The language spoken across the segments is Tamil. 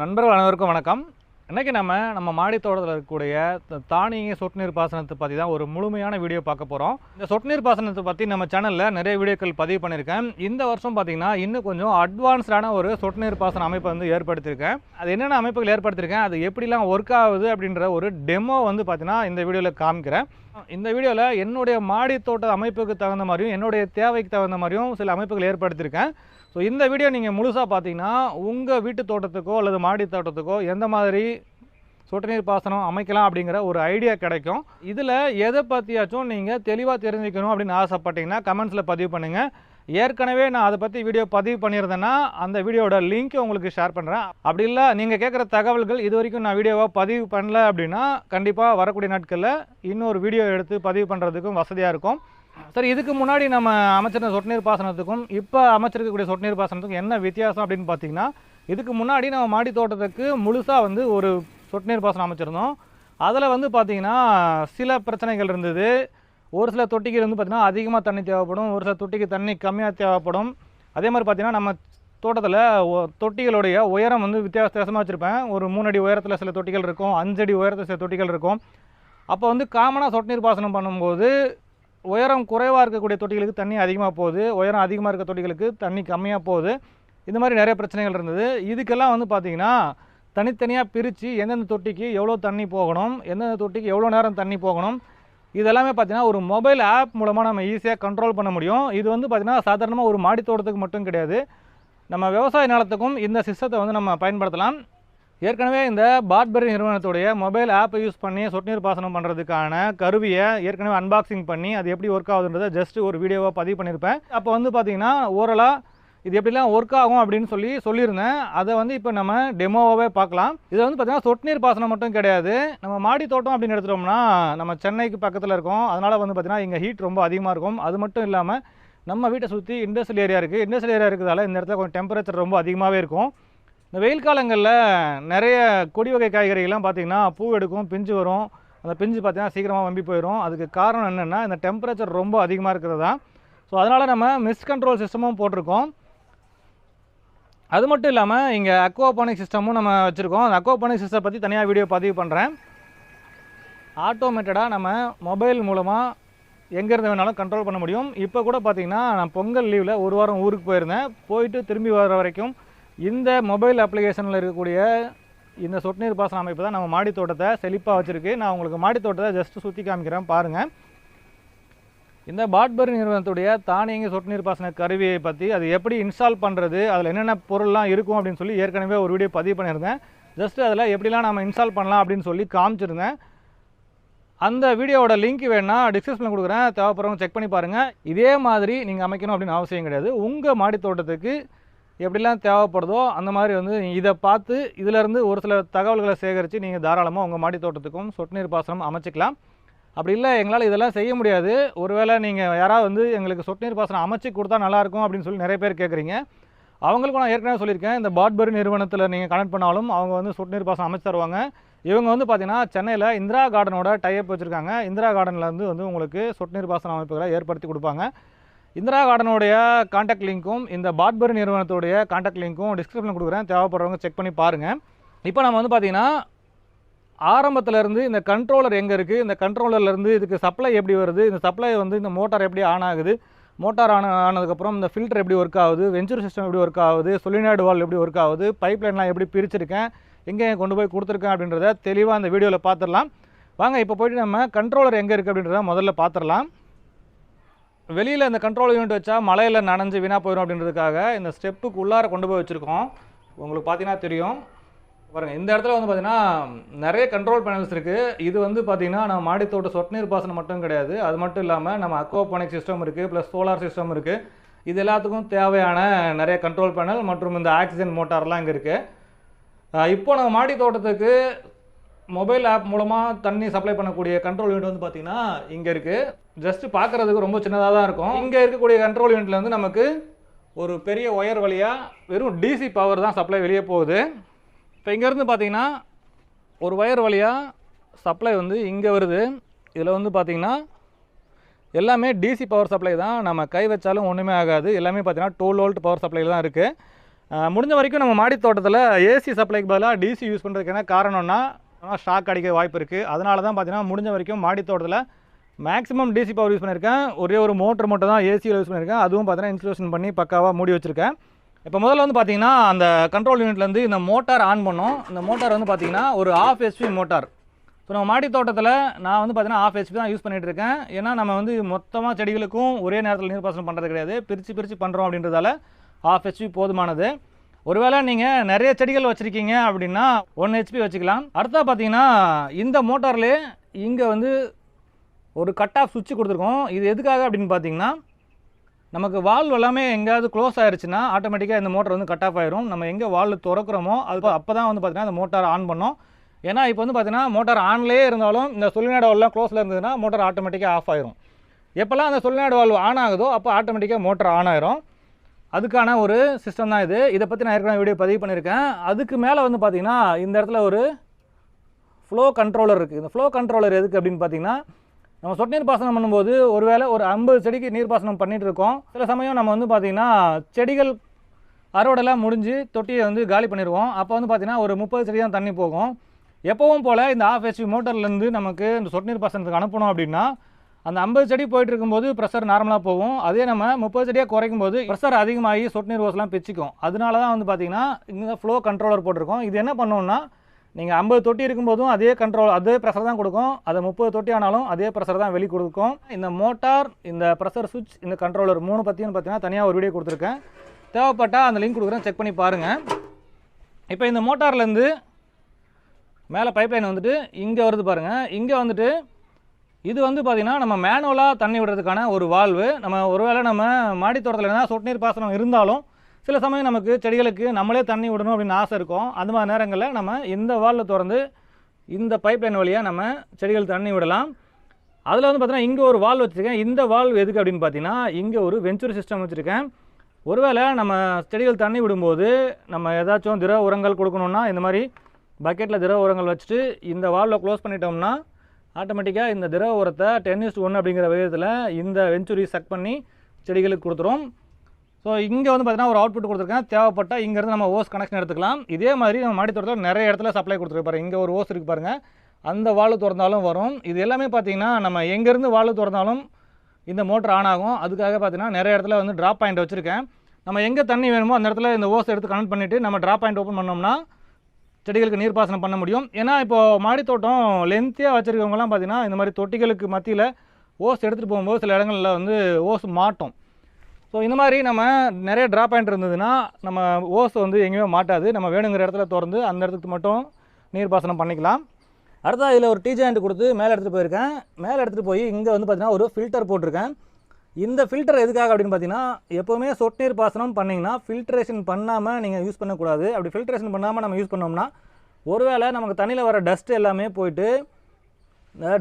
நண்பர்கள் அனைவருக்கும் வணக்கம். இன்றைக்கி நம்ம மாடி தோட்டத்தில் இருக்கக்கூடிய தானிய சொட்டு நீர் பாசனத்தை பற்றி தான் ஒரு முழுமையான வீடியோ பார்க்க போகிறோம். இந்த சொட்டு நீர் பாசனத்தை பற்றி நம்ம சேனலில் நிறைய வீடியோக்கள் பதிவு பண்ணியிருக்கேன். இந்த வருஷம் பார்த்திங்கன்னா இன்னும் கொஞ்சம் அட்வான்ஸ்டான ஒரு சொட்டு நீர் பாசன அமைப்பை வந்து ஏற்படுத்தியிருக்கேன். அது என்னென்ன அமைப்புகள் ஏற்படுத்தியிருக்கேன், அது எப்படிலாம் ஒர்க் ஆகுது அப்படின்ற ஒரு டெமோ வந்து பார்த்திங்கன்னா இந்த வீடியோவில் காமிக்கிறேன். இந்த வீடியோவில் என்னுடைய மாடி தோட்ட அமைப்புக்கு தகுந்த மாதிரியும் என்னுடைய தேவைக்கு தகுந்த மாதிரியும் சில அமைப்புகள் ஏற்படுத்தியிருக்கேன். ஸோ இந்த வீடியோ நீங்கள் முழுசாக பார்த்தீங்கன்னா உங்கள் வீட்டு தோட்டத்துக்கோ அல்லது மாடி தோட்டத்துக்கோ எந்த மாதிரி சொட்டு நீர் பாசனம் அமைக்கலாம் அப்படிங்கிற ஒரு ஐடியா கிடைக்கும். இதில் எதை பற்றியாச்சும் நீங்கள் தெளிவாக தெரிஞ்சுக்கணும் அப்படின்னு ஆசைப்பட்டீங்கன்னா கமெண்ட்ஸில் பதிவு பண்ணுங்கள். ஏற்கனவே நான் அதை பற்றி வீடியோ பதிவு பண்ணியிருந்தேன்னா அந்த வீடியோட லிங்க்கை உங்களுக்கு ஷேர் பண்ணுறேன். அப்படி இல்லை நீங்கள் கேட்குற தகவல்கள் இது வரைக்கும் நான் வீடியோவாக பதிவு பண்ணல அப்படின்னா கண்டிப்பாக வரக்கூடிய நாட்களில் இன்னொரு வீடியோ எடுத்து பதிவு பண்ணுறதுக்கும் வசதியாக இருக்கும். சரி, இதுக்கு முன்னாடி நம்ம அமைச்சிருந்த சொட்டு நீர் பாசனத்துக்கும் இப்போ அமைச்சிருக்கக்கூடிய சொட்டு நீர் பாசனத்துக்கும் என்ன வித்தியாசம் அப்படின்னு பார்த்தீங்கன்னா, இதுக்கு முன்னாடி நம்ம மாடி தோட்டத்துக்கு முழுசாக வந்து ஒரு சொட்டு நீர் பாசனம் அமைச்சிருந்தோம். அதில் வந்து பார்த்திங்கன்னா சில பிரச்சனைகள் இருந்தது. ஒரு சில தொட்டிக்கு வந்து பார்த்திங்கன்னா அதிகமாக தண்ணி தேவைப்படும், ஒரு சில தொட்டிக்கு தண்ணி கம்மியாக தேவைப்படும். அதே மாதிரி பார்த்திங்கன்னா நம்ம தோட்டத்தில் தொட்டிகளுடைய உயரம் வந்து வித்தியாசமாக வச்சுருப்பேன். ஒரு 3 அடி உயரத்தில் சில தொட்டிகள் இருக்கும், 5 அடி உயரத்தில் சில தொட்டிகள் இருக்கும். அப்போ வந்து காமனாக சொட்டு நீர் பாசனம் பண்ணும்போது உயரம் குறைவாக இருக்கக்கூடிய தொட்டிகளுக்கு தண்ணி அதிகமாக போகுது, உயரம் அதிகமாக இருக்க தொட்டிகளுக்கு தண்ணி கம்மியாக போகுது. இந்த மாதிரி நிறைய பிரச்சனைகள் இருந்தது. இதுக்கெல்லாம் வந்து பார்த்திங்கன்னா தனித்தனியாக பிரித்து எந்தெந்த தொட்டிக்கு எவ்வளோ தண்ணி போகணும், எந்தெந்த தொட்டிக்கு எவ்வளோ நேரம் தண்ணி போகணும், இதெல்லாமே பார்த்திங்கன்னா ஒரு மொபைல் ஆப் மூலமாக நம்ம ஈஸியாக கண்ட்ரோல் பண்ண முடியும். இது வந்து பார்த்திங்கன்னா சாதாரணமாக ஒரு மாடி தோட்டத்துக்கு மட்டும் கிடையாது, நம்ம விவசாய நிலத்துக்கும் இந்த சிஸ்டத்தை வந்து நம்ம பயன்படுத்தலாம். ஏற்கனவே இந்த பாட்பெரி நிறுவனத்துடைய மொபைல் ஆப்பை யூஸ் பண்ணி சொட்டு நீர் பாசனம் பண்ணுறதுக்கான கருவியை ஏற்கனவே அன்பாக்சிங் பண்ணி அது எப்படி ஒர்க் ஆகுதுன்றதை ஜஸ்ட் ஒரு வீடியோவாக பதிவு பண்ணியிருப்பேன். அப்போ வந்து பார்த்திங்கன்னா ஓரலாக இது எப்படிலாம் ஒர்க் ஆகும் அப்படின்னு சொல்லியிருந்தேன். அதை வந்து இப்போ நம்ம டெமோவாகவே பார்க்கலாம். இது வந்து பார்த்திங்கன்னா சொட்டு நீர் பாசனம் மட்டும் கிடையாது, நம்ம மாடி தோட்டம் அப்படின்னு எடுத்துட்டோம்னா நம்ம சென்னைக்கு பக்கத்தில் இருக்கோம். அதனால் வந்து பார்த்திங்கன்னா இங்கே ஹீட் ரொம்ப அதிகமாக இருக்கும். அது மட்டும் இல்லாமல் நம்ம வீட்டை சுற்றி இண்டஸ்ட்ரியல் ஏரியா இருக்குது. இண்டஸ்ட்ரியல் ஏரியா இருக்கிறதால இந்த இடத்துல கொஞ்சம் டெம்பரேச்சர் ரொம்ப அதிகமாகவே இருக்கும். இந்த வெயில் காலங்களில் நிறைய கொடி வகை காய்கறிகள்லாம் பார்த்திங்கன்னா பூ எடுக்கும், பிஞ்சு வரும். அந்த பிஞ்சு பார்த்திங்கன்னா சீக்கிரமாக வம்பி போயிடும். அதுக்கு காரணம் என்னென்னா இந்த டெம்பரேச்சர் ரொம்ப அதிகமாக இருக்கிறது தான். ஸோ அதனால் நம்ம மிஸ்ட் கண்ட்ரோல் சிஸ்டமும் போட்டிருக்கோம். அது மட்டும் இல்லாமல் இங்கே அக்வாபானிக் சிஸ்டமும் நம்ம வச்சுருக்கோம். அந்த அக்வாபானிக் சிஸ்டம் பற்றி தனியாக வீடியோ பதிவு பண்ணுறேன். ஆட்டோமேட்டடாக நம்ம மொபைல் மூலமாக எங்கேருந்து வேணாலும் கண்ட்ரோல் பண்ண முடியும். இப்போ கூட பார்த்திங்கன்னா நான் பொங்கல் லீவில் ஒரு வாரம் ஊருக்கு போயிருந்தேன். போயிட்டு திரும்பி வர வரைக்கும் இந்த மொபைல் அப்ளிகேஷனில் இருக்கக்கூடிய இந்த சொட்டு நீர் பாசன அமைப்பு தான் நம்ம மாடி தோட்டத்தை செழிப்பாக வச்சுருக்கு. நான் உங்களுக்கு மாடி தோட்டத்தை ஜஸ்ட்டு சுற்றி காமிக்கிறேன் பாருங்கள். இந்த பாட்பெரி நிறுவனத்துடைய தானியங்கி சொட்டு நீர் பாசன கருவியை பற்றி அது எப்படி இன்ஸ்டால் பண்ணுறது, அதில் என்னென்ன பொருள்லாம் இருக்கும் அப்படின்னு சொல்லி ஏற்கனவே ஒரு வீடியோ பதிவு பண்ணியிருந்தேன். ஜஸ்ட்டு அதில் எப்படிலாம் நம்ம இன்ஸ்டால் பண்ணலாம் அப்படின்னு சொல்லி காமிச்சிருந்தேன். அந்த வீடியோவோட லிங்க் வேணால் டிஸ்கிரிப்ஷனில் கொடுக்குறேன், தேவைப்படுறவங்க செக் பண்ணி பாருங்கள். இதே மாதிரி நீங்கள் அமைக்கணும் அப்படின்னு அவசியம் கிடையாது. உங்கள் மாடி தோட்டத்துக்கு எப்படிலாம் தேவைப்படுதோ அந்த மாதிரி வந்து இதை பார்த்து இதிலேருந்து ஒரு சில தகவல்களை சேகரித்து நீங்கள் தாராளமாக உங்கள் மாடி தோட்டத்துக்கும் சொட்டு நீர் பாசனம் அமைச்சிக்கலாம். அப்படி இல்லை எங்களால் இதெல்லாம் செய்ய முடியாது, ஒருவேளை நீங்கள் யாராவது வந்து எங்களுக்கு சொட்டு நீர் பாசனம் அமைச்சு கொடுத்தா நல்லாயிருக்கும் அப்படின்னு சொல்லி நிறைய பேர் கேட்குறீங்க. அவங்களுக்கும் நான் ஏற்கனவே சொல்லியிருக்கேன், இந்த பாட்பெரி நிறுவனத்தில் நீங்கள் கனெக்ட் பண்ணாலும் அவங்க வந்து சொட்டு நீர் பாசனம் அமைச்சு தருவாங்க. இவங்க வந்து பார்த்திங்கன்னா சென்னையில் இந்திரா கார்டனோட டைப் வச்சுருக்காங்க. இந்திரா கார்டன்லேருந்து வந்து உங்களுக்கு சொட்டு நீர் பாசன அமைப்புகளை ஏற்படுத்தி கொடுப்பாங்க. இந்திரா கார்டனுடைய கான்டாக்ட் லிங்க்கும் இந்த பாட்பெரி நிறுவனத்துடைய கான்டாக்ட் லிங்க்கும் டிஸ்கிரிப்ஷனில் கொடுக்குறேன், தேவைப்படுறவங்க செக் பண்ணி பாருங்கள். இப்போ நம்ம வந்து பார்த்திங்கன்னா ஆரம்பத்திலேருந்து இந்த கண்ட்ரோலர் எங்கே இருக்குது, இந்த கண்ட்ரோலர்லேருந்து இதுக்கு சப்ளை எப்படி வருது, இந்த சப்ளை வந்து இந்த மோட்டார் எப்படி ஆன் ஆகுது, மோட்டார் ஆனதுக்கப்புறம் இந்த ஃபில்டர் எப்படி ஒர்க் ஆகுது, வெஞ்சூரி சிஸ்டம் எப்படி ஒர்க் ஆகுது, சொலினாய்டு வால்வ் எப்படி ஒர்க் ஆகுது, பைப் லைன்லாம் எப்படி பிரிச்சிருக்கேன், எங்கே கொண்டு போய் கொடுத்துருக்கேன் அப்படின்றத தெளிவாக அந்த வீடியோவில் பார்த்துடலாம். வாங்க இப்போ போய்ட்டு நம்ம கண்ட்ரோலர் எங்கே இருக்குது அப்படின்றத முதல்ல பார்த்துடலாம். வெளியில் இந்த கண்ட்ரோல் யூனிட் வச்சா மழையில் நனைஞ்சு வீணாக போயிடும் அப்படின்றதுக்காக இந்த ஸ்டெப்புக்கு உள்ளார கொண்டு போய் வச்சுருக்கோம். உங்களுக்கு பார்த்தீங்கன்னா தெரியும் பாருங்கள். இந்த இடத்துல வந்து பார்த்திங்கன்னா நிறைய கண்ட்ரோல் பேனல்ஸ் இருக்குது. இது வந்து பார்த்திங்கன்னா நம்ம மாடி தோட்ட சொட்டு நீர் பாசனம் மட்டும் கிடையாது, அது மட்டும் இல்லாமல் நம்ம அக்வாபானிக் சிஸ்டம் இருக்குது, ப்ளஸ் சோலார் சிஸ்டம் இருக்குது. இது எல்லாத்துக்கும் தேவையான நிறைய கண்ட்ரோல் பேனல் மற்றும் இந்த ஆக்சிஜன் மோட்டார்லாம் இங்கே இருக்குது. இப்போ நம்ம மாடி தோட்டத்துக்கு மொபைல் ஆப் மூலமாக தண்ணி சப்ளை பண்ணக்கூடிய கண்ட்ரோல் யூனிட் வந்து பார்த்திங்கன்னா இங்கே இருக்குது. ஜஸ்ட்டு பார்க்குறதுக்கு ரொம்ப சின்னதாக தான் இருக்கும். இங்கே இருக்கக்கூடிய கண்ட்ரோல் யூனிட்லேருந்து நமக்கு ஒரு பெரிய ஒயர் வழியாக வெறும் டிசி பவர் தான் சப்ளை வெளியே போகுது. இப்போ இங்கேருந்து பார்த்திங்கன்னா ஒரு ஒயர் வழியாக சப்ளை வந்து இங்கே வருது. இதில் வந்து பார்த்திங்கன்னா எல்லாமே டிசி பவர் சப்ளை தான், நம்ம கை வச்சாலும் ஒன்றுமே ஆகாது. எல்லாமே பார்த்திங்கன்னா 12 வோல்ட் பவர் சப்ளையில் தான் இருக்குது. முடிஞ்ச வரைக்கும் நம்ம மாடி தோட்டத்தில் ஏசி சப்ளைக்கு பதிலாக டிசி யூஸ் பண்ணுறதுக்கு என்ன காரணம்னா ஷாக் அடிக்க வாய்ப்பு இருக்குது. அதனால தான் பார்த்தீங்கன்னா முடிஞ்ச வரைக்கும் மாடி தோட்டத்தில் மேக்ஸிமம் டிசி பவர் யூஸ் பண்ணியிருக்கேன். ஒரே ஒரு மோட்டர் மட்டும் தான் ஏசியில் யூஸ் பண்ணியிருக்கேன். அதுவும் பார்த்தீங்கன்னா இன்ஸ்டாலேஷன் பண்ணி பக்காவாக மூடி வச்சுருக்கேன். இப்போ முதல்ல வந்து பார்த்தீங்கன்னா அந்த கண்ட்ரோல் யூனிட்லேருந்து இந்த மோட்டார் ஆன் பண்ணோம். இந்த மோட்டார் வந்து பார்த்தீங்கன்னா ஒரு 1/2 HP மோட்டார். இப்போ நம்ம மாடி தோட்டத்தில் நான் வந்து பார்த்தீங்கன்னா 1/2 HP தான் யூஸ் பண்ணிகிட்டு இருக்கேன். ஏன்னா நம்ம வந்து மொத்தமாக செடிகளுக்கும் ஒரே நேரத்தில் நீர்ப்பாசனம் பண்ணுறது கிடையாது, பிரித்து பண்ணுறோம். அப்படின்றதால 1/2 HP போதுமானது. ஒருவேளை நீங்கள் நிறைய செடிகள் வச்சுருக்கீங்க அப்படின்னா 1 HP வச்சுக்கலாம். அடுத்தா பார்த்தீங்கன்னா இந்த மோட்டார்லேயே இங்கே வந்து ஒரு கட் ஆஃப் சுவிட்ச் கொடுத்துருக்கோம். இது எதுக்காக அப்படின்னு பார்த்தீங்கன்னா நமக்கு வால்வ் எல்லாமே எங்கேயாவது க்ளோஸ் ஆகிடுச்சுன்னா ஆட்டோமேட்டிக்காக இந்த மோட்டர் வந்து கட் ஆஃப் ஆயிரும். நம்ம எங்கே வால்வ் திறக்கிறோமோ அது அப்போ தான் வந்து பார்த்தீங்கன்னா இந்த மோட்டார் ஆன் பண்ணோம். ஏன்னா இப்போ வந்து பார்த்தீங்கன்னா மோட்டார் ஆன்லேயே இருந்தாலும் இந்த சொலினாய்டு வால்வ்லாம் க்ளோஸில் இருந்ததுன்னா மோட்டார் ஆட்டோமேட்டிக்காக ஆஃப் ஆயிரும். எப்போல்லாம் அந்த சொலினாய்டு வால்வ் ஆன் ஆகுதோ அப்போ ஆட்டோமேட்டிக்காக மோட்டார் ஆன் ஆயிரும். அதுக்கான ஒரு சிஸ்டம் தான் இது. இதை பற்றி நான் ஏற்கனவே வீடியோ பதிவு பண்ணியிருக்கேன். அதுக்கு மேலே வந்து பார்த்தீங்கன்னா இந்த இடத்துல ஒரு ஃப்ளோ கண்ட்ரோலர் இருக்குது. இந்த ஃப்ளோ கண்ட்ரோலர் எதுக்கு அப்படின்னு பார்த்தீங்கன்னா நம்ம சொட்டு நீர் பாசனம் பண்ணும்போது ஒருவேளை ஒரு 50 செடிக்கு நீர்ப்பாசனம் பண்ணிகிட்டு இருக்கோம். சில சமயம் நம்ம வந்து பார்த்திங்கன்னா செடிகள் அறுவடைலாம் முடிஞ்சு தொட்டியை வந்து காலி பண்ணிடுவோம். அப்போ வந்து பார்த்திங்கன்னா ஒரு 30 செடி தான் தண்ணி போகும். எப்பவும் போல் இந்த 1/2 HP மோட்டர்லேருந்து நமக்கு இந்த சொட்டு நீர் பாசனத்துக்கு அனுப்பணும் அப்படின்னா அந்த 50 செடி போயிட்டு இருக்கும்போது ப்ரெஷர் நார்மலாக போகும். அதே நம்ம 30 செடியாக குறைக்கும் போது ப்ரெஷர் அதிகமாகி சொட்டு நீர் ஓஸ்லாம் பிச்சுக்கும். அதனால தான் வந்து பார்த்திங்கன்னா இந்த ஃப்ளோ கண்ட்ரோலர் போட்டிருக்கோம். இது என்ன பண்ணோம்னா நீங்கள் 50 தொட்டி இருக்கும்போதும் அதே ப்ரெஷர் தான் கொடுக்கும். அதை 30 தொட்டி ஆனாலும் அதே ப்ரெஷர் தான் வெளி கொடுக்கும். இந்த மோட்டார், இந்த ப்ரெஷர் சுவிட்ச், இந்த கண்ட்ரோலர் 3 பற்றியும் பார்த்தீங்கன்னா தனியாக ஒரு வீடியோ கொடுத்துருக்கேன். தேவைப்பட்டால் அந்த லிங்க் கொடுக்குறேன், செக் பண்ணி பாருங்கள். இப்போ இந்த மோட்டார்லேருந்து மேலே பைப்லைன் வந்துட்டு இங்கே வருது பாருங்கள். இங்கே வந்துட்டு இது வந்து பார்த்திங்கன்னா நம்ம மேனுவலாக தண்ணி விடுறதுக்கான ஒரு வால்வு. நம்ம ஒருவேளை நம்ம மாடி தோட்டத்தில் என்ன சொட்டு நீர் பாசனம் இருந்தாலும் சில சமயம் நமக்கு செடிகளுக்கு நம்மளே தண்ணி விடணும் அப்படின்னு ஆசை இருக்கும். அந்த மாதிரி நேரங்களில் நம்ம இந்த வால்வில் திறந்து இந்த பைப்லைன் வழியாக நம்ம செடிகள் தண்ணி விடலாம். அதில் வந்து பார்த்தீங்கன்னா இங்கே ஒரு வால்வ் வச்சுருக்கேன். இந்த வால்வ் எதுக்கு அப்படின்னு பார்த்தீங்கன்னா இங்கே ஒரு வெஞ்சூரி சிஸ்டம் வச்சுருக்கேன். ஒருவேளை நம்ம செடிகள் தண்ணி விடும்போது நம்ம ஏதாச்சும் திரவ உரங்கள் கொடுக்கணுன்னா இந்த மாதிரி பக்கெட்டில் திரவ உரங்கள் வச்சுட்டு இந்த வால்வை க்ளோஸ் பண்ணிட்டோம்னா ஆட்டோமேட்டிக்காக இந்த திரவ உரத்தை 10:1 அப்படிங்கிற விதத்தில் இந்த வெஞ்சூரி சக் பண்ணி செடிகளுக்கு கொடுத்துரும். ஸோ இங்கே வந்து பார்த்தீங்கன்னா ஒரு அவுட்புட் கொடுத்துருக்கேன். தேவைப்பட்டால் இங்கேருந்து நம்ம ஓஸ் கனெக்ஷன் எடுத்துக்கலாம். இதே மாதிரி நம்ம மாடி தோட்டத்தில் நிறைய இடத்துல சப்ளை கொடுத்துருக்கு பாருங்கள். இங்கே ஒரு ஓஸ் இருக்குது பாருங்கள், அந்த வால்வு திறந்தாலும் வரும். இது எல்லாமே பார்த்தீங்கன்னா நம்ம எங்கேருந்து வால்வு திறந்தாலும் இந்த மோட்டர் ஆன் ஆகும். அதுக்காக பார்த்தீங்கன்னா நிறைய இடத்துல வந்து ட்ராப் பாயிண்ட் வச்சுருக்கேன். நம்ம எங்கே தண்ணி வேணுமோ அந்த இடத்துல இந்த ஓஸ் எடுத்து கனெக்ட் பண்ணிவிட்டு நம்ம ட்ராப் பாயிண்ட் ஓப்பன் பண்ணோம்னா செடிகளுக்கு நீர்ப்பாசனம் பண்ண முடியும். ஏன்னா இப்போது மாடித்தோட்டம் லென்த்தியாக வச்சுருக்கவங்கலாம் பார்த்திங்கன்னா இந்த மாதிரி தொட்டிகளுக்கு மத்தியில் ஓஸ் எடுத்துகிட்டு போகும்போது சில இடங்களில் வந்து ஓஸ் மாட்டும். ஸோ இந்த மாதிரி நம்ம நிறைய ட்ராப் பாயிண்ட் இருந்ததுன்னா நம்ம ஓஸ் வந்து எங்கேயுமே மாட்டாது. நம்ம வேணுங்கிற இடத்துல திறந்து அந்த இடத்துக்கு மட்டும் நீர்ப்பாசனம் பண்ணிக்கலாம். அடுத்தது இதில் ஒரு டீ ஜாயிண்ட் கொடுத்து மேலே எடுத்துகிட்டு போயிருக்கேன். மேலே எடுத்துகிட்டு போய் இங்கே வந்து பார்த்திங்கன்னா ஒரு ஃபில்டர் போட்டிருக்கேன். இந்த ஃபில்டர் எதுக்காக அப்படின்னு பார்த்தீங்கன்னா எப்போவுமே சொட்டு நீர் பாசனம் பண்ணிங்கன்னா ஃபில்ட்ரேஷன் பண்ணாமல் நீங்கள் யூஸ் பண்ணக்கூடாது. அப்படி ஃபில்ட்ரேஷன் பண்ணாமல் நம்ம யூஸ் பண்ணோம்னா ஒருவேளை நமக்கு தண்ணியில் வர டஸ்ட் எல்லாமே போயிட்டு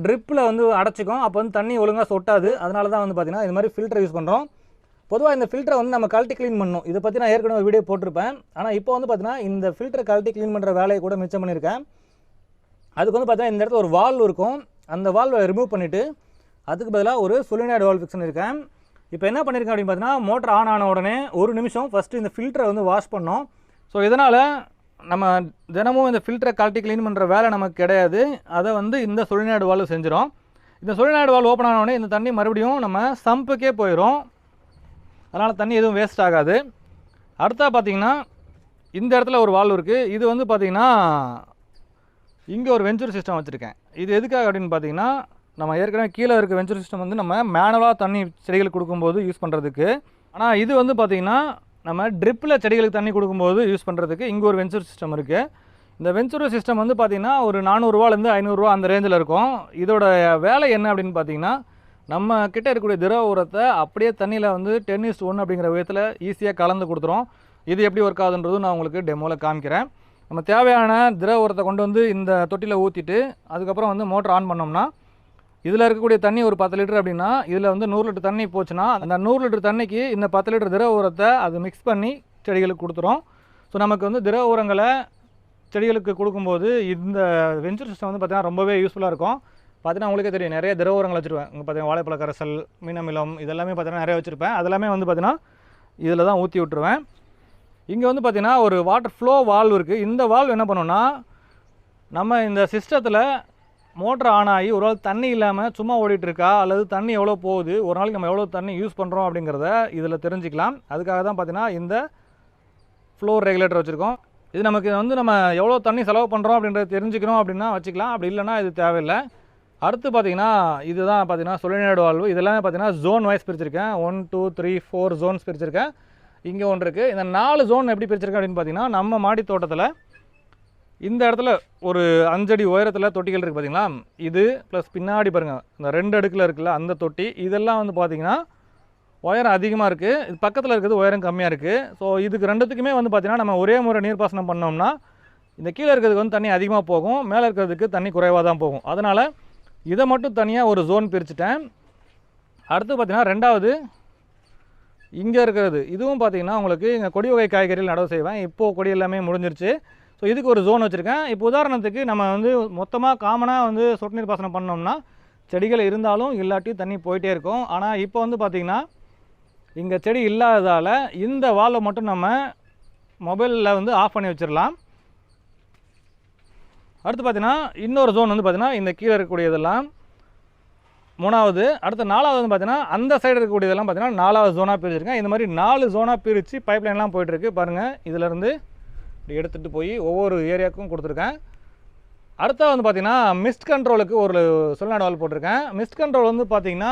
ட்ரிப்பில் வந்து அடைச்சிக்கும். அப்போ வந்து தண்ணி ஒழுங்காக சொட்டாது. அதனால தான் வந்து பார்த்திங்கன்னா இது மாதிரி ஃபில்டர் யூஸ் பண்ணுறோம். பொதுவாக இந்த ஃபில்டரை வந்து நம்ம கழட்டி க்ளீன் பண்ணணும். இதை பற்றி நான் ஏற்கனவே வீடியோ போட்டிருப்பேன். ஆனால் இப்போ வந்து பார்த்தீங்கன்னா இந்த ஃபில்டரை கழட்டி க்ளீன் பண்ணுற வேலையை கூட மிச்சம் பண்ணியிருக்கேன். அதுக்கு வந்து பார்த்தீங்கன்னா இந்த இடத்துல ஒரு வால்வ் இருக்கும். அந்த வால்வை ரிமூவ் பண்ணிவிட்டு அதுக்கு பதிலாக ஒரு சொலினாய்டு வால்வ் ஃபிக்ஸ் பண்ணியிருக்கேன். இப்போ என்ன பண்ணியிருக்கேன் அப்படின்னு பார்த்தீங்கன்னா மோட்டர் ஆன் ஆன உடனே 1 நிமிஷம் ஃபஸ்ட்டு இந்த ஃபில்டரை வந்து வாஷ் பண்ணோம். ஸோ இதனால் நம்ம தினமும் இந்த ஃபில்டரை கழட்டி க்ளீன் பண்ணுற வேலை நமக்கு கிடையாது. அதை வந்து இந்த சொலினாய்டு வால்வ் செஞ்சிடும். இந்த சொலினாய்டு வால்வ் ஓப்பன் ஆன உடனே இந்த தண்ணி மறுபடியும் நம்ம சம்புக்கே போயிடும். அதனால் தண்ணி எதுவும் வேஸ்ட் ஆகாது. அடுத்தா பார்த்திங்கன்னா இந்த இடத்துல ஒரு வால்வ் இருக்குது. இது வந்து பார்த்திங்கன்னா இங்கே ஒரு வெஞ்சூரி சிஸ்டம் வச்சுருக்கேன். இது எதுக்காக அப்படின்னு பார்த்தீங்கன்னா நம்ம ஏற்கனவே கீழே இருக்க வெஞ்சூரி சிஸ்டம் வந்து நம்ம மேனுவலாக தண்ணி செடிகளுக்கு கொடுக்கும்போது யூஸ் பண்ணுறதுக்கு. ஆனால் இது வந்து பார்த்திங்கன்னா நம்ம ட்ரிப்பில் செடிகளுக்கு தண்ணி கொடுக்கும்போது யூஸ் பண்ணுறதுக்கு இங்கே ஒரு வெஞ்சூரி சிஸ்டம் இருக்குது. இந்த வெஞ்சூரி சிஸ்டம் வந்து பார்த்திங்கன்னா ஒரு 400 ரூபாலேருந்து 500 ரூபா அந்த ரேஞ்சில் இருக்கும். இதோட வேலை என்ன அப்படின்னு பார்த்தீங்கன்னா நம்ம கிட்டே இருக்கக்கூடிய திரவ உரத்தை அப்படியே தண்ணியில் வந்து 10:1 அப்படிங்கிற விதத்தில் ஈஸியாக கலந்து கொடுத்துரும். இது எப்படி ஒர்க் ஆகுதுன்றதும் நான் உங்களுக்கு டெமோவில் காமிக்கிறேன். நம்ம தேவையான திரவ உரத்தை கொண்டு வந்து இந்த தொட்டியில் ஊற்றிட்டு அதுக்கப்புறம் வந்து மோட்டர் ஆன் பண்ணோம்னா இதில் இருக்கக்கூடிய தண்ணி ஒரு 10 லிட்டர் அப்படின்னா இதில் வந்து 100 லிட்டர் தண்ணி போச்சுன்னா அந்த 100 லிட்டர் தண்ணிக்கு இந்த 10 லிட்டர் திரவ உரத்தை அது மிக்ஸ் பண்ணி செடிகளுக்கு கொடுத்துரும். ஸோ நமக்கு வந்து திரவ உரங்களை செடிகளுக்கு கொடுக்கும்போது இந்த வெஞ்சூரி சிஸ்டம் வந்து பார்த்திங்கன்னா ரொம்பவே யூஸ்ஃபுல்லாக இருக்கும். பார்த்தீங்கன்னா உங்களுக்கே தெரியும் நிறைய திரவ உரங்கள் வச்சுருவேன். இங்கே பார்த்தீங்கன்னா வாழைப்பழ கரைசல், மீனமிலம் இதெல்லாமே பார்த்தீங்கன்னா நிறைய வச்சுருப்பேன். அதெல்லாமே வந்து பார்த்திங்கன்னா இதில் தான் ஊற்றி விட்டுருவேன். இங்கே வந்து பார்த்திங்கன்னா ஒரு வாட்டர் ஃப்ளோ வால்வ் இருக்குது. இந்த வால்வ் என்ன பண்ணோன்னா, நம்ம இந்த சிஸ்டத்தில் மோட்டர் ஆன் ஆகி ஒரு வேளை தண்ணி இல்லாமல் சும்மா ஓடிட்டுருக்கா அல்லது தண்ணி எவ்வளோ போகுது, ஒரு நாளைக்கு நம்ம எவ்வளோ தண்ணி யூஸ் பண்ணுறோம் அப்படிங்கிறத இதில் தெரிஞ்சுக்கலாம். அதுக்காக தான் பார்த்திங்கன்னா இந்த ஃப்ளோ ரெகுலேட்டர் வச்சுருக்கோம். இது நமக்கு வந்து நம்ம எவ்வளோ தண்ணி செலவு பண்ணுறோம் அப்படின்றத தெரிஞ்சுக்கணும் அப்படின்னா வச்சுக்கலாம். அப்படி இல்லைனா இது தேவையில்லை. அடுத்து பார்த்திங்கன்னா இதுதான் பார்த்திங்கன்னா சொலினாய்டு வால்வு. இதெல்லாம் பார்த்திங்கன்னா ஜோன் வைஸ் பிரிச்சிருக்கேன். 1 2 3 4 ஜோன்ஸ் பிரிச்சிருக்கேன். இங்கே ஒன்று இருக்குது. இந்த 4 ஜோன் எப்படி பிரிச்சிருக்கேன் அப்படின்னு பார்த்திங்கன்னா, நம்ம மாடி தோட்டத்தில் இந்த இடத்துல ஒரு 5 அடி உயரத்தில் தொட்டிகள் இருக்குது பார்த்திங்களா, இது ப்ளஸ் பின்னாடி பாருங்கள் இந்த 2 அடுக்கில் இருக்குல்ல அந்த தொட்டி, இதெல்லாம் வந்து பார்த்திங்கன்னா உயரம் அதிகமாக இருக்குது. இது பக்கத்தில் இருக்கிறது உயரம் கம்மியாக இருக்குது. ஸோ இதுக்கு ரெண்டுத்துக்குமே வந்து பார்த்திங்கன்னா நம்ம ஒரே முறை நீர்ப்பாசனம் பண்ணோம்னா இந்த கீழே இருக்கிறதுக்கு வந்து தண்ணி அதிகமாக போகும், மேலே இருக்கிறதுக்கு தண்ணி குறைவாக தான் போகும். அதனால் இதை மட்டும் தனியாக ஒரு ஜோன் பிரிச்சுட்டேன். அடுத்து பார்த்திங்கன்னா ரெண்டாவது இங்கே இருக்கிறது, இதுவும் பார்த்திங்கன்னா உங்களுக்கு இங்கே கொடி வகை காய்கறிகள் நடவு செய்வேன். இப்போது கொடி எல்லாமே முடிஞ்சிருச்சு. ஸோ இதுக்கு ஒரு ஜோன் வச்சுருக்கேன். இப்போ உதாரணத்துக்கு நம்ம வந்து மொத்தமாக காமனாக வந்து சொட்டு நீர் பாசனம் பண்ணோம்னா செடிகள் இருந்தாலும் இல்லாட்டி தண்ணி போயிட்டே இருக்கும். ஆனால் இப்போ வந்து பார்த்திங்கன்னா இங்கே செடி இல்லாததால் இந்த வால்வை மட்டும் நம்ம மொபைலில் வந்து ஆஃப் பண்ணி வச்சிடலாம். அடுத்து பார்த்திங்கன்னா இன்னொரு ஜோன் வந்து பார்த்திங்கன்னா இந்த கீழே இருக்கக்கூடியதெல்லாம் 3வது. அடுத்து 4வது வந்து பார்த்திங்கன்னா அந்த சைடு இருக்கக்கூடியதெல்லாம் பார்த்திங்கன்னா 4வது ஜோனாக பிரிச்சிருக்கேன். இந்த மாதிரி 4 ஜோனாக பிரித்து பைப்லைன்லாம் போயிட்டுருக்கு பாருங்கள். இதிலேருந்து இப்படி எடுத்துகிட்டு போய் ஒவ்வொரு ஏரியாவுக்கும் கொடுத்துருக்கேன். அடுத்த வந்து பார்த்திங்கன்னா மிஸ்ட் கண்ட்ரோலுக்கு ஒரு சொலினாய்டு வால்வு போட்டிருக்கேன். மிஸ்ட் கண்ட்ரோல் வந்து பார்த்திங்கன்னா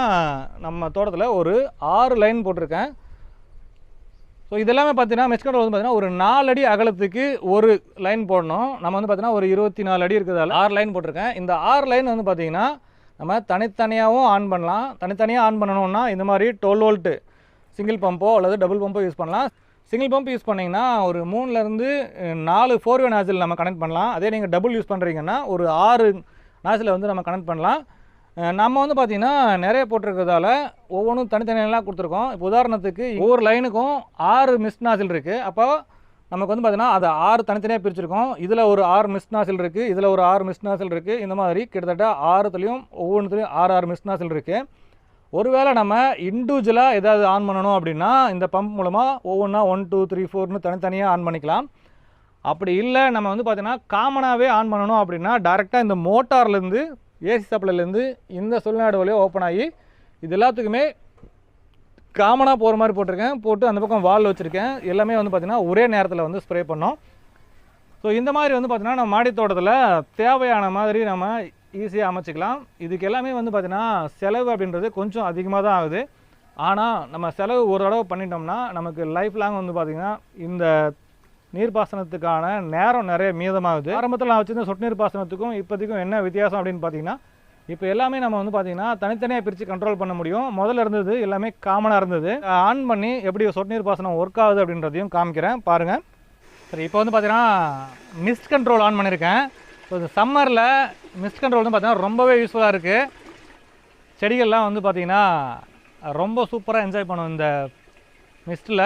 நம்ம தோட்டத்தில் ஒரு 6 லைன் போட்டிருக்கேன். ஸோ இதெல்லாமே பார்த்திங்கன்னா மிஸ்ட் கண்ட்ரோல் வந்து பார்த்திங்கன்னா ஒரு 4 அடி அகலத்துக்கு ஒரு லைன் போடணும். நம்ம வந்து பார்த்திங்கன்னா ஒரு 24 அடி இருக்கிறதால 6 லைன் போட்டிருக்கேன். இந்த 6 லைன் வந்து பார்த்திங்கன்னா நம்ம தனித்தனியாகவும் ஆன் பண்ணலாம். தனித்தனியாக ஆன் பண்ணணும்னா இந்த மாதிரி 12 வோல்ட்டு சிங்கிள் பம்போ அல்லது டபுள் பம்போ யூஸ் பண்ணலாம். சிங்கிள் பம்ப் யூஸ் பண்ணிங்கன்னா ஒரு 3லேருந்து 4 4வே நாசில் நம்ம கனெக்ட் பண்ணலாம். அதே நீங்கள் டபுள் யூஸ் பண்ணுறீங்கன்னா ஒரு 6 நாசில் வந்து நம்ம கனெக்ட் பண்ணலாம். நம்ம வந்து பார்த்திங்கன்னா நிறைய போட்டிருக்கிறதால ஒவ்வொன்றும் தனித்தனியெல்லாம் கொடுத்துருக்கோம். இப்போ உதாரணத்துக்கு ஒவ்வொரு லைனுக்கும் 6 மிஸ்ட் நாசில் இருக்குது. அப்போ நமக்கு வந்து பார்த்திங்கன்னா அதை 6 தனித்தனியாக பிரிச்சிருக்கோம். இதில் ஒரு 6 மிஸ்ட் நாசில் இருக்குது, இதில் ஒரு 6 மிஸ்ட் நாசில் இருக்குது. இந்த மாதிரி கிட்டத்தட்ட 6த்துலேயும் ஒவ்வொன்றுத்துலேயும் 6 மிஸ்ட் நாசில் இருக்குது. ஒருவேளை நம்ம இண்டிவிஜுவலாக ஏதாவது ஆன் பண்ணணும் அப்படின்னா இந்த பம்ப் மூலமாக ஒவ்வொன்றா 1 2 3 4ன்னு தனித்தனியாக ஆன் பண்ணிக்கலாம். அப்படி இல்லை நம்ம வந்து பார்த்திங்கன்னா காமனாகவே ஆன் பண்ணணும் அப்படின்னா டேரெக்டாக இந்த மோட்டார்லேருந்து ஏசி சப்ளைலேருந்து இந்த சொலினாய்டு வழியாக ஓப்பன் ஆகி இது எல்லாத்துக்குமே காமனாக போகிற மாதிரி போட்டிருக்கேன். போட்டு அந்த பக்கம் வால் வச்சுருக்கேன். எல்லாமே வந்து பார்த்திங்கன்னா ஒரே நேரத்தில் வந்து ஸ்ப்ரே பண்ணோம். ஸோ இந்த மாதிரி வந்து பார்த்திங்கன்னா நம்ம மாடி தோட்டத்தில் தேவையான மாதிரி நம்ம ஈஸியாக அமைச்சிக்கலாம். இதுக்கு எல்லாமே வந்து பார்த்திங்கன்னா செலவு அப்படின்றது கொஞ்சம் அதிகமாக தான் ஆகுது. ஆனால் நம்ம செலவு ஒரு தடவை பண்ணிட்டோம்னா நமக்கு லைஃப் லாங் வந்து பார்த்திங்கன்னா இந்த நீர்ப்பாசனத்துக்கான நேரம் நிறைய மீதமாகுது. ஆரம்பத்தில் நான் வச்சுருந்த சொட்டு நீர் பாசனத்துக்கும் இப்போதைக்கும் என்ன வித்தியாசம் அப்படின்னு பார்த்திங்கன்னா, இப்போ எல்லாமே நம்ம வந்து பார்த்திங்கன்னா தனித்தனியாக பிரித்து கண்ட்ரோல் பண்ண முடியும். முதல்ல இருந்தது எல்லாமே காமனாக இருந்தது. ஆன் பண்ணி எப்படி சொட்டு நீர் பாசனம் ஒர்க் ஆகுது அப்படின்றதையும் காமிக்கிறேன் பாருங்கள். சரி, இப்போ வந்து பார்த்திங்கன்னா மிஸ்ட் கண்ட்ரோல் ஆன் பண்ணியிருக்கேன். ஸோ இந்த சம்மரில் மிஸ்ட் கண்ட்ரோல் வந்து பார்த்திங்கன்னா ரொம்பவே யூஸ்ஃபுல்லாக இருக்குது. செடிகள்லாம் வந்து பார்த்திங்கன்னா ரொம்ப சூப்பராக என்ஜாய் பண்ணும் இந்த மிஸ்ட்டில்.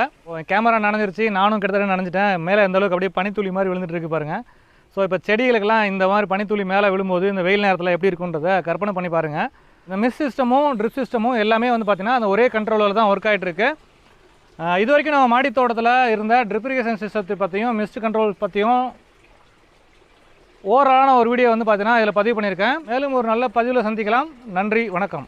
கேமரா நனைஞ்சிருச்சு, நானும் கிட்டத்தட்ட நனைஞ்சிட்டேன். மேலே எந்த அளவுக்கு அப்படியே பனித்துளி மாதிரி விழுந்துட்டு இருக்கு பாருங்கள். ஸோ இப்போ செடிகளுக்கெல்லாம் இந்த மாதிரி பனித்துளி மேலே விழும்போது இந்த வெயில் நேரத்தில் எப்படி இருக்குன்றதை கற்பனை பண்ணி பாருங்கள். இந்த மிஸ்ட் சிஸ்டமும் ட்ரிப் சிஸ்டமும் எல்லாமே வந்து பார்த்திங்கன்னா அந்த ஒரே கண்ட்ரோலில் தான் ஒர்க் ஆகிட்டுருக்கு. இது வரைக்கும் நம்ம மாடி தோட்டத்தில் இருந்த ட்ரிப் இரிகேஷன் சிஸ்டத்தை பற்றியும் மிஸ்ட் கண்ட்ரோல் பற்றியும் ஓவராலான ஒரு வீடியோ வந்து பார்த்திங்கன்னா இதில் பதிவு பண்ணியிருக்கேன். மேலும் ஒரு நல்ல பதிவில் சந்திக்கலாம். நன்றி, வணக்கம்.